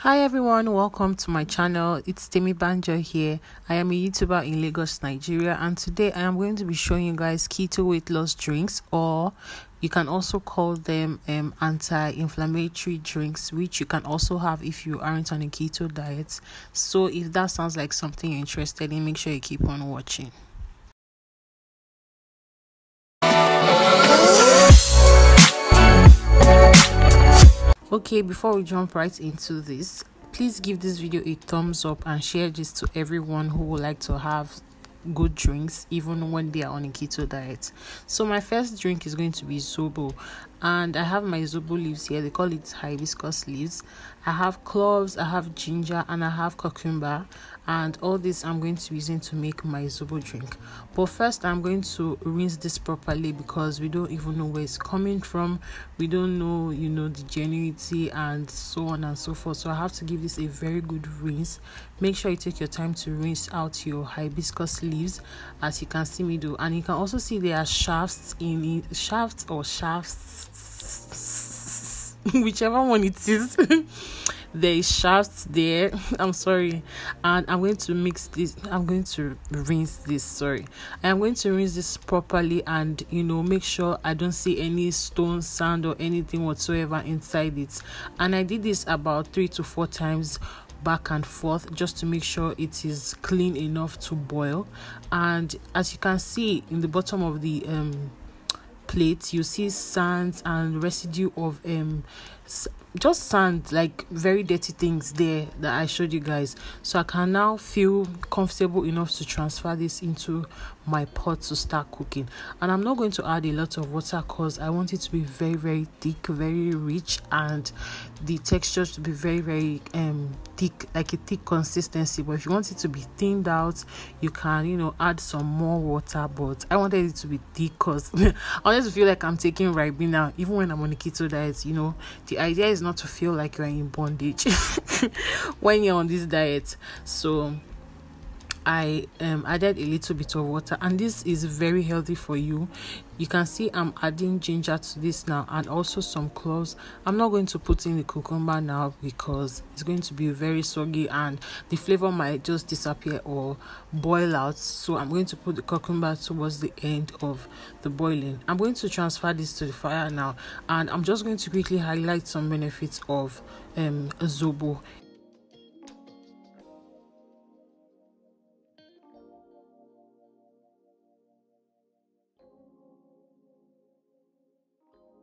Hi everyone, welcome to my channel. It's Temi Banjo here. I am a YouTuber in Lagos, Nigeria, and today I am going to be showing you guys keto weight loss drinks, or you can also call them anti-inflammatory drinks, which you can also have if you aren't on a keto diet. So if that sounds like something you're interested in, make sure you keep on watching. Okay, before we jump right into this, please give this video a thumbs up and share this to everyone who would like to have good drinks even when they are on a keto diet. So my first drink is going to be Zobo, and I have my Zobo leaves here. They call it hibiscus leaves. I have cloves, I have ginger, and I have cucumber, and all this I'm going to be using to make my Zobo drink. But first I'm going to rinse this properly because we don't even know where it's coming from. We don't know, the genuinity and so on and so forth. So I have to give this a very good rinse. Make sure you take your time to rinse out your hibiscus leaves, as you can see me do. And you can also see there are shafts in it, shafts, whichever one it is. There is shafts there. I'm sorry. And I'm going to rinse this. I am going to rinse this properly, and make sure I don't see any stone, sand, or anything whatsoever inside it. And I did this about 3 to 4 times back and forth, just to make sure it is clean enough to boil. And as you can see in the bottom of the plate, you see sands and residue of just sand, like very dirty things there that I showed you guys. So I can now feel comfortable enough to transfer this into my pot to start cooking. And I'm not going to add a lot of water because I want it to be very, very thick, very rich, and the texture to be very, very thick, like a thick consistency. But if you want it to be thinned out, you can add some more water. But I wanted it to be thick because I wanted to feel like I'm taking Ribena even when I'm on a keto diet. The idea is not to feel like you're in bondage when you're on this diet. So I added a little bit of water, and this is very healthy for you. You can see I'm adding ginger to this now, and also some cloves. I'm not going to put in the cucumber now because it's going to be very soggy and the flavor might just disappear or boil out. So I'm going to put the cucumber towards the end of the boiling. I'm going to transfer this to the fire now, and I'm just going to quickly highlight some benefits of Zobo.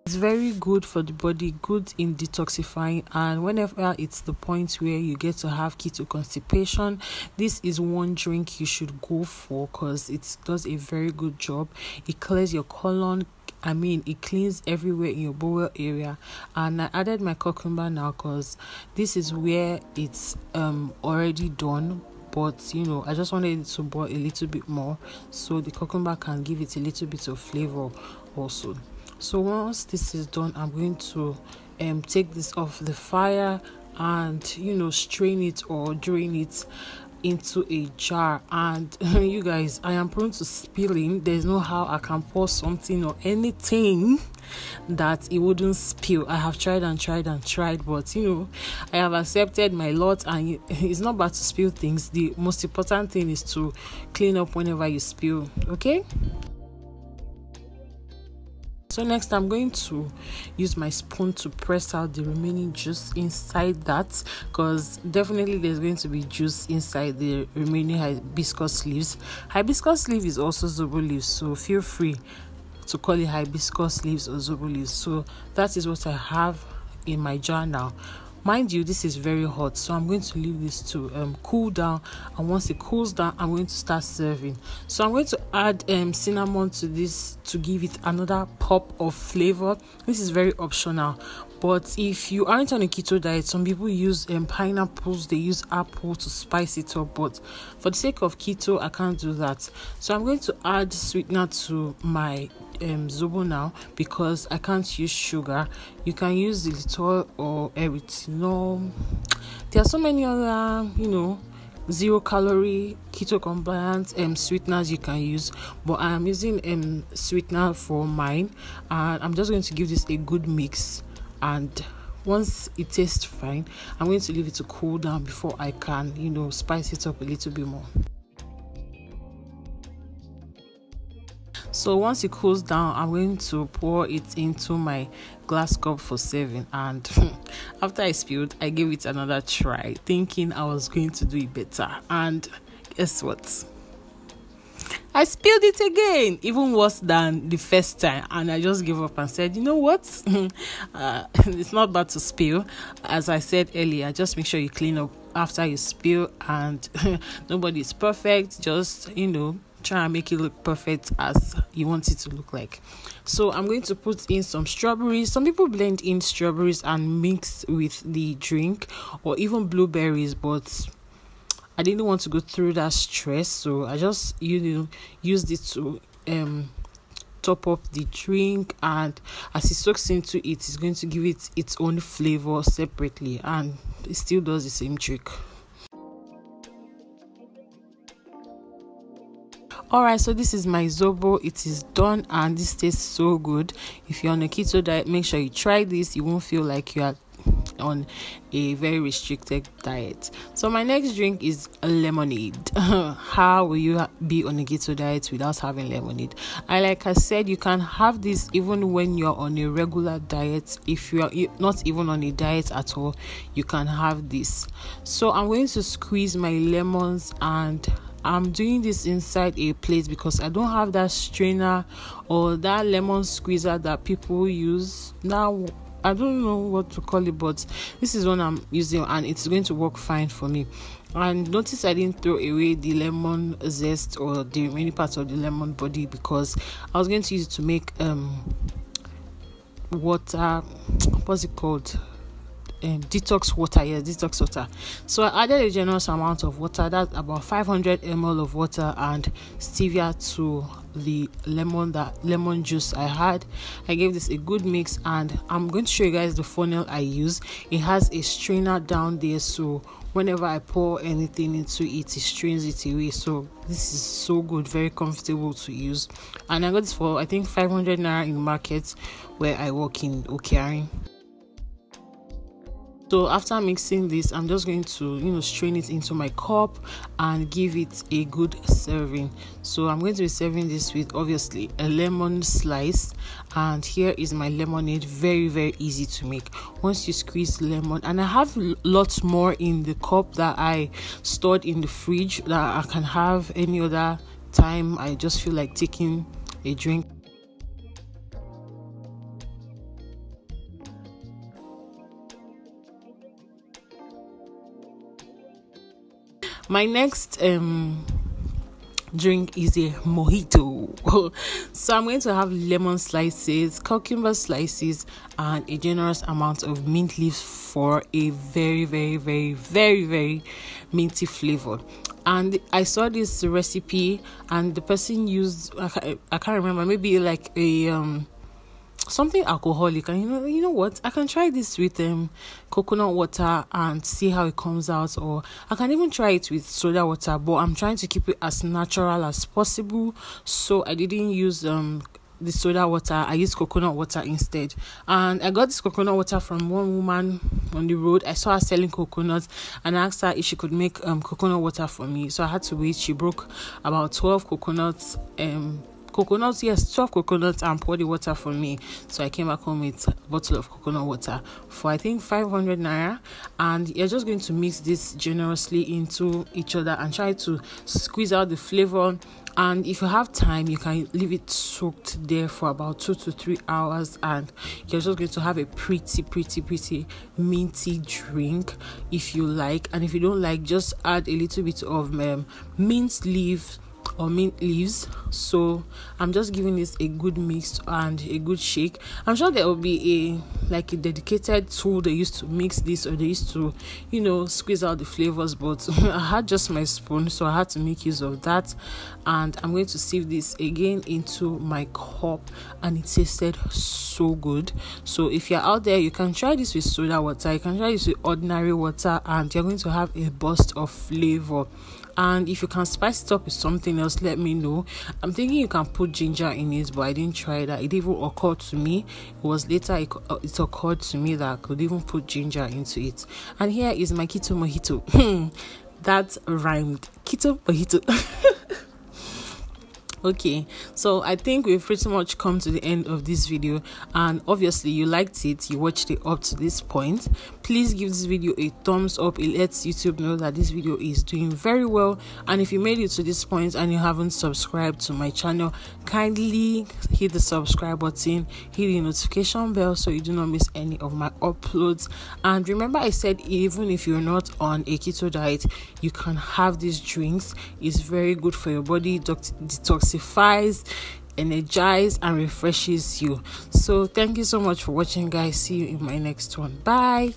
It's very good for the body, good in detoxifying, and whenever it's the point where you get to have keto constipation, this is one drink you should go for because it does a very good job. It clears your colon. It cleans everywhere in your bowel area. And I added my cucumber now because this is where it's already done. But I just wanted it to boil a little bit more so the cucumber can give it a little bit of flavor also. So once this is done, I'm going to take this off the fire and strain it or drain it into a jar. And you guys, I am prone to spilling. There's no how I can pour something or anything that it wouldn't spill. I have tried, but I have accepted my lot, and it's not bad to spill things. The most important thing is to clean up whenever you spill. Okay. So next I'm going to use my spoon to press out the remaining juice inside that, because definitely there's going to be juice inside the remaining hibiscus leaves. Hibiscus leaf is also Zobo leaves, so feel free to call it hibiscus leaves or Zobo leaves. So that is what I have in my jar now. Mind you, this is very hot, so I'm going to leave this to cool down, and once it cools down, I'm going to start serving. So I'm going to add cinnamon to this to give it another pop of flavor. This is very optional, but if you aren't on a keto diet, some people use pineapples, they use apple to spice it up, but for the sake of keto, I can't do that. So I'm going to add sweetener to my Zobo now because I can't use sugar. You can use xylitol or erythritol. There are so many other 0 calorie keto compliant sweeteners you can use, but I am using sweetener for mine, and I'm just going to give this a good mix and once it tastes fine, I'm going to leave it to cool down before I can spice it up a little bit more. So once it cools down, I'm going to pour it into my glass cup for serving. And after I spilled, I gave it another try, thinking I was going to do it better. And guess what? I spilled it again, even worse than the first time. And I just gave up and said, you know what? It's not bad to spill. As I said earlier, just make sure you clean up after you spill. And nobody is perfect. Just, try and make it look perfect as you want it to look like. So I'm going to put in some strawberries. Some people blend in strawberries and mix with the drink, or even blueberries, but I didn't want to go through that stress, so I just used it to top up the drink, and as it soaks into it, it's going to give it its own flavor separately, and it still does the same trick. Alright, so this is my Zobo. It is done, and this tastes so good. If you're on a keto diet, make sure you try this. You won't feel like you are on a very restricted diet. So my next drink is lemonade. How will you be on a keto diet without having lemonade? Like I said, you can have this even when you're on a regular diet. If you're not even on a diet at all, you can have this. So I'm going to squeeze my lemons, and I'm doing this inside a plate because I don't have that strainer or that lemon squeezer that people use now. I don't know what to call it, but this is one I'm using, and it's going to work fine for me. And notice I didn't throw away the lemon zest or the remaining parts of the lemon body, because I was going to use it to make water. What's it called? Detox water. Yes, detox water. So I added a generous amount of water. That's about 500 ml of water, and stevia to the lemon juice I had. I gave this a good mix, and I'm going to show you guys the funnel I use. It has a strainer down there, so whenever I pour anything into it, it strains it away. So this is so good, very comfortable to use, and I got this for I think 500 naira in the market where I work in Okiarin. So after mixing this, I'm just going to strain it into my cup and give it a good serving. So I'm going to be serving this with obviously a lemon slice, and here is my lemonade. Very, very easy to make. Once you squeeze lemon, and I have lots more in the cup that I stored in the fridge that I can have any other time I just feel like taking a drink. My next drink is a mojito. So I'm going to have lemon slices, cucumber slices, and a generous amount of mint leaves for a very, very, very, very, very minty flavor. And I saw this recipe, and the person used I can't remember, maybe like a something alcoholic, and you know what, I can try this with coconut water and see how it comes out, or I can even try it with soda water, but I'm trying to keep it as natural as possible, so I didn't use the soda water. I used coconut water instead, and I got this coconut water from one woman on the road. I saw her selling coconuts, and I asked her if she could make coconut water for me, so I had to wait. She broke about 12 coconuts, 12 coconuts, and poured the water for me. So I came back home with a bottle of coconut water for I think 500 naira, and you're just going to mix this generously into each other and try to squeeze out the flavor. And if you have time, you can leave it soaked there for about 2 to 3 hours, and you're just going to have a pretty minty drink if you like. And if you don't like, just add a little bit of mint leaves. So I'm just giving this a good mix and a good shake. I'm sure there will be a dedicated tool they used to mix this, or they used to squeeze out the flavors, but I had just my spoon, so I had to make use of that. And I'm going to sieve this again into my cup, and it tasted so good. So if you're out there, you can try this with soda water, you can try this with ordinary water, and you're going to have a burst of flavor. And if you can spice it up with something else, let me know. I'm thinking you can put ginger in it, but I didn't try that. It even occurred to me. It was later it occurred to me that I could even put ginger into it. And here is my keto mojito. That rhymed. Keto mojito. Okay, so I think we've pretty much come to the end of this video, and obviously you liked it, you watched it up to this point. Please give this video a thumbs up. It lets YouTube know that this video is doing very well. And if you made it to this point and you haven't subscribed to my channel, kindly hit the subscribe button, hit the notification bell so you do not miss any of my uploads. And remember, I said even if you're not on a keto diet, you can have these drinks. It's very good for your body, detoxifies, energizes, and refreshes you. So thank you so much for watching, guys. See you in my next one. Bye.